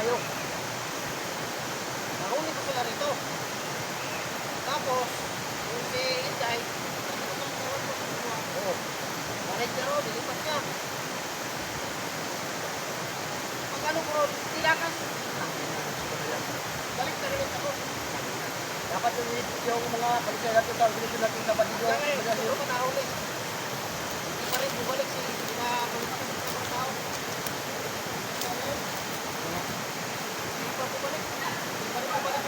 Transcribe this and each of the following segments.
tayo. Nahuli ko sila rito. Tapos, yung si Inday, oo, balik niya ro, dilipat niya. Pag ano ko, tilakas. Balik na rin ako. Dapat yung mga balikan natin sa organisasyon natin sa Badigo. Hindi pa nahuli. Hindi pa rin bumalik si mga mga tao. Hindi pa bumalik. Hindi pa rin bumalik.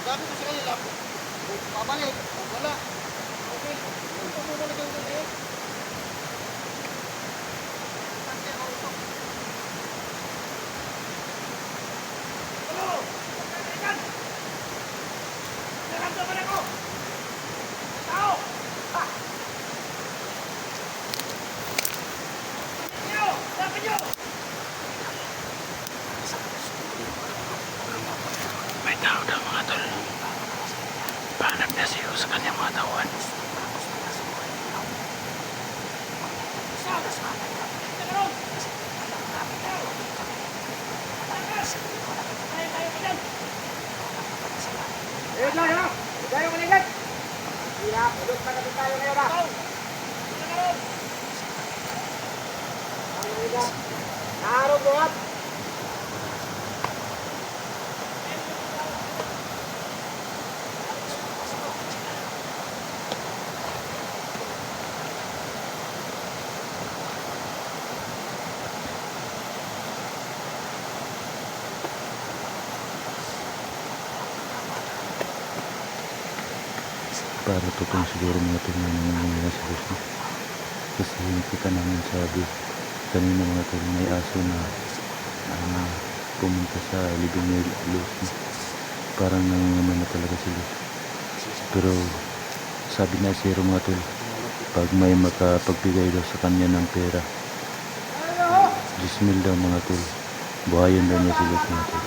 Sabi ko sa kanila, babalik, wala. Okay, kung bumalik ang gabi, kasi ako ito. Ano? Kaibigan! Naramdaman ako! Tao! Ha! Lapit nyo! May tao daw mga tol. Pahanap na siya sa kanyang mga tauhan. Ayun lang ha! Tayo maligat! Hirap, ulot na natin tayo ngayon ha! Ang maligat! Naharap buhat! Para totoo siguro mga tol na nangyayari sa gusto. Kasi kita namin sabi kanina mga tol, may aso na pumunta sa living ni Luz. Parang nangangaman na talaga si Luz. Pero sabi na zero mga tol, pag may makapagbigay daw sa kanya ng pera, 10,000 daw mga tol, buhayin daw niya si Luz mga tol.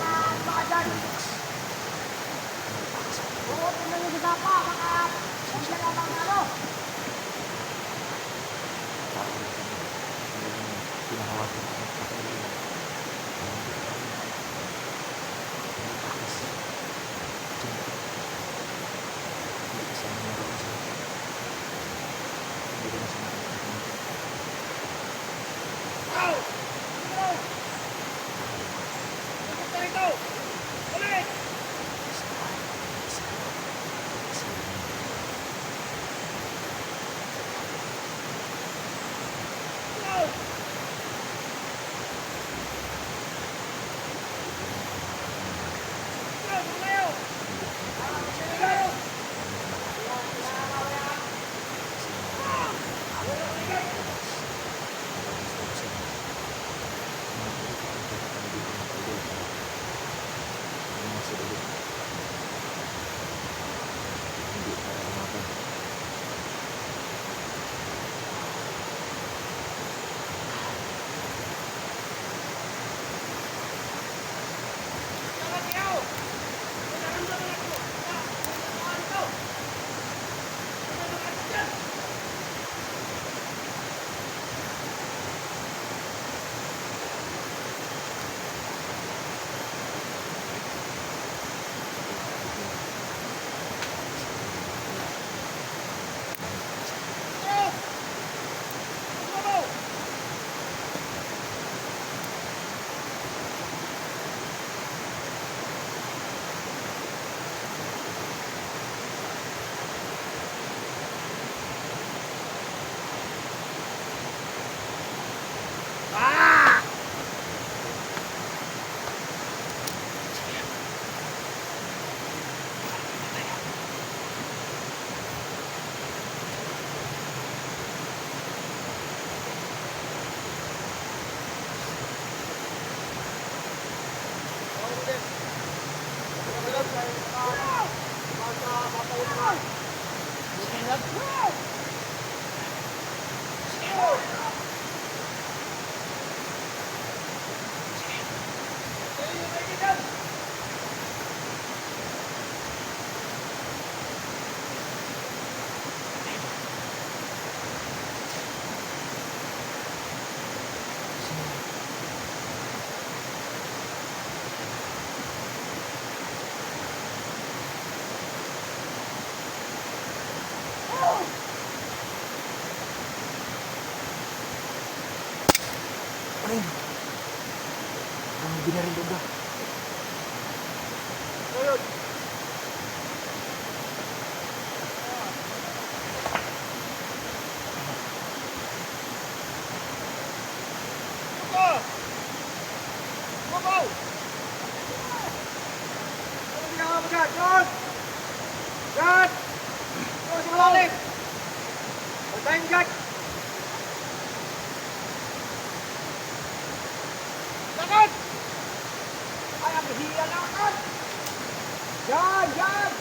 Paring. Ang binaril doon ba? Ayun. Buko! Buko! Ano ginagawa mo dyan? John! John! Ito sa malalim! Hold time, Jack! Lakad! Ay, ang hiya lakad! Yan! Yan!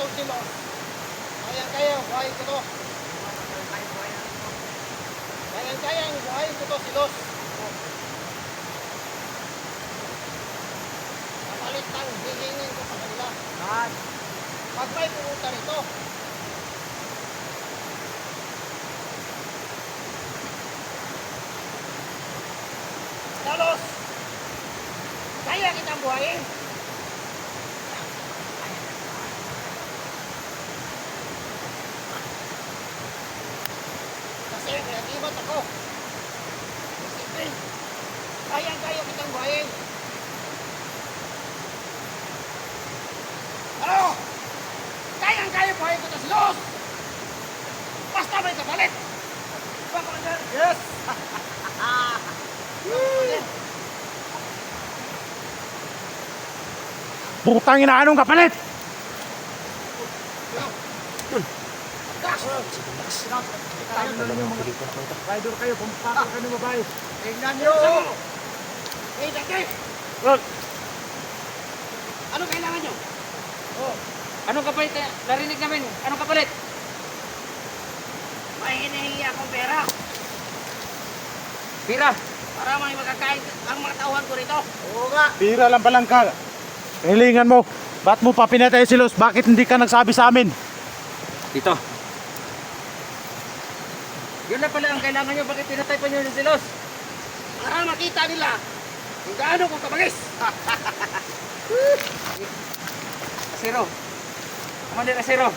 Itong silos. Kayang-kaya, buhayin ko to. Kayang-kayang, buhayin ko to, silos. Kapalit ng hihingin ko sa kanila. Pag may pumunta rito, Carlos! Kaya kitang buhayin? Kasi kreatibat ako. Simple. Kayang-kaya kitang buhayin. Ano? Kayang-kaya buhayin ko tas los! Basta may kapalit! Diba, Commander? Yes! Putang ina, anong kapalit? Rider kayo, pumpaka kayo ng babae. Tingnan nyo! Hey, Jackie! Ano kailangan nyo? Anong kapalit? Narinig namin. Anong kapalit? May hinihingi akong pera Pira. para may magkakain ang mga tauhan ko rito. Oo nga. Pira lang palang ka. Hilingan mo. Ba't mo pa pinatay si Los? Bakit hindi ka nagsabi sa amin? Dito. Yun na pala ang kailangan nyo. Bakit pinatay pa nyo yung silos? Para makita nila kung gaano ko kabagis. Asero. Commander Asero.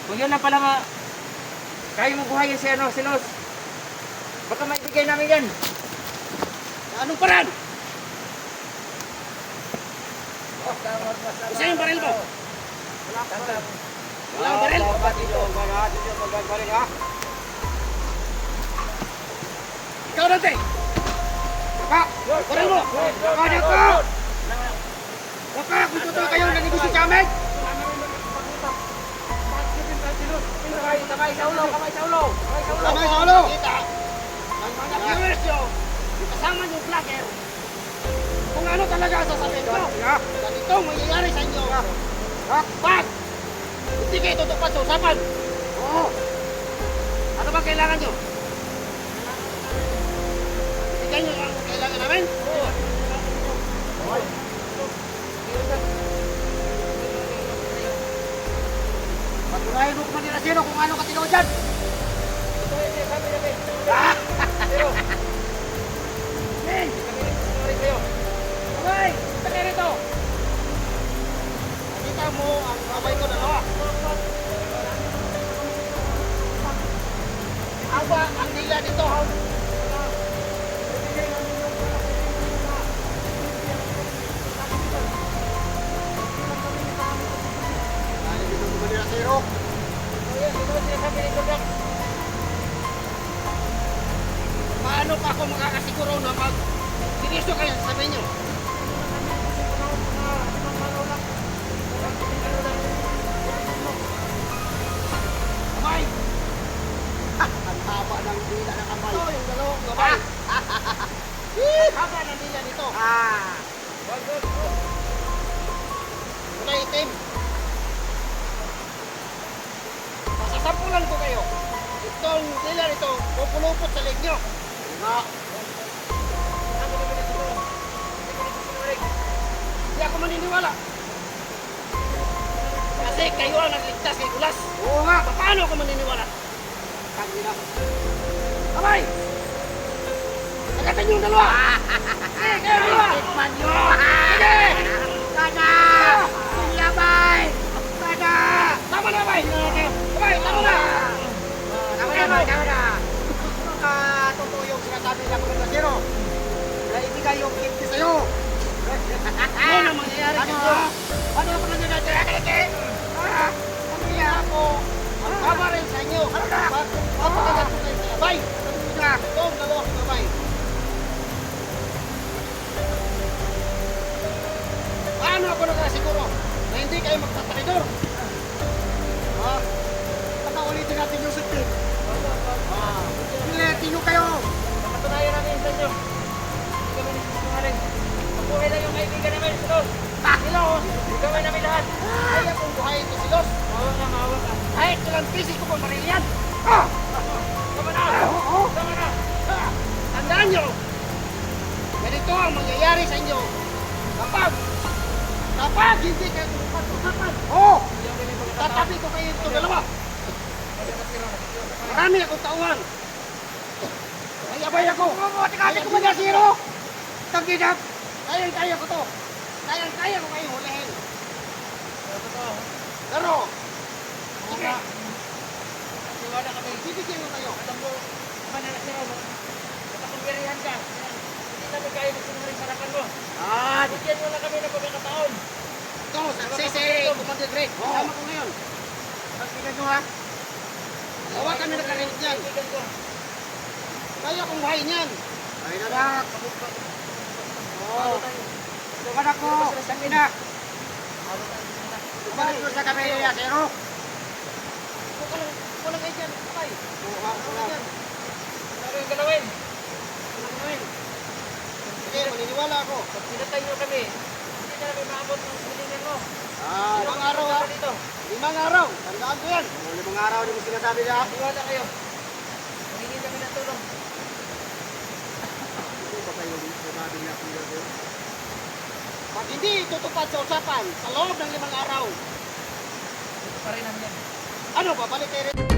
Kung yun na pala kaya mo buhayin si Los. Baka maibigay namin yan. Anong paraan? Isa yung baril mo. Wala ang baril. Ikaw Dante. Baka, baril mo. Baka dito. Baka kung totoo kayong nanigusyo sa amin. Kamay sa ulo. Kamay sa ulo. Kita. Ang mga viewers nyo, kasama yung vlogger. Kung ano talaga ang sasabihin ko. Ganito ang mangyayari sa inyo. Pag hindi kayo tutupad sa usapan. Oo. Ano ba kailangan nyo? Bigyan nyo ang kailangan namin? Oo. Patunayan mo kung manila sino kung ano katino dyan. Totoo yung sinasabi namin. Zero. Hey! Kami nagsisinungaling sa'yo. Abay! Dali rito! Nakita mo ang abay ko dalawa. Aba ang nila dito. Dahil dito gumanila sa iyo. Ito yung sinasabi ni Dodak. Paano pa ako makakasiguro na mag-siniso kayo sa sabi nyo? Abay! Ang haba ng dila ng abay. Ito yung dalawang abay. Ang haba ng dila nito. Kulay itim. Masasampulan ko kayo. Itong dila nito, pupulupot sa leg nyo. Nga. Hindi ako maniniwala. Kasi kayo ang nagligtas kay Kulas. Oo nga. Paano ako maniniwala? Kagina. Abay! Nagatan yung dalawa! Sige, kayo dalawa! Tikman nyo! Sige! Kada! Sige, abay! Kada! Tama na, abay! Abay, tama na! Tama na, abay! Tama na! Totoo yung sinasabi ng mga kasero na ibigay yung gift sa'yo. Ano na mangyayari dito? Ano ang pangyayari? Pamilya ako, ang tama rin sa inyo. Papakagat ko kayo sa abay. Itong dalawang abay. Paano ako nakasiguro na hindi kayo magtatakidor? Pataulitin natin yung suklit. Piletin nyo kayo. Napatunayan namin sa inyo. Hindi kami nagsisinungaling. Mabuhay lang yung kaibigan namin, Silos. Silos! Gawin namin lahat. Kaya kong buhayin ko Silos. Maawa ka. Kahit ilang pisis ko pang marilyan. Tama na! Tama na! Tandaan nyo, ganito ang mangyayari sa inyo kapag hindi kayo tumupad-tupapan. Oo! Tatabi ko kayo ito dalawa. Marami akong tauhan. May abay ako. Kaya ko na zero. Tagidap. Kaya ko to. Kaya ko kayong hulihin. Pero, sige. Siwala kami. Bibigyan ko kayo. Alam mo, manala si Ramo. Nakakumpirihan ka. Hindi namin kaya magsinungaling sa harapan mo. Bigyan mo na kami ng pagkakataon. Ito, saksisi, Commander Greg. Kasama ko ngayon. Pagbigan nyo ha. Gawa kami nakarinig niyan. Kaibigan ko. Kaya kong buhay niyan. Ay nanak. Oo. Tuman ako. Sabi na. Balik ko sa kami niya, Zero. Walang kayo dyan. Patay. Walang dyan. Ano yung galawin? Walang gawin. Sige, maniniwala ako. Pag pinatay nyo kami, hindi na namin maabot ng hilingan mo. 5 araw ha. Dito. 5 araw. Tandaan ko yan. 5 araw, di mo sinasabi niya. Iwala kayo. Hingin kami ng tulong. Hindi ba kayo sinasabi niya kung gagawin? Pag hindi tutupad sa usapan, sa loob ng 5 araw, Ito pa rin namin yan. ano, babalik kayo rin.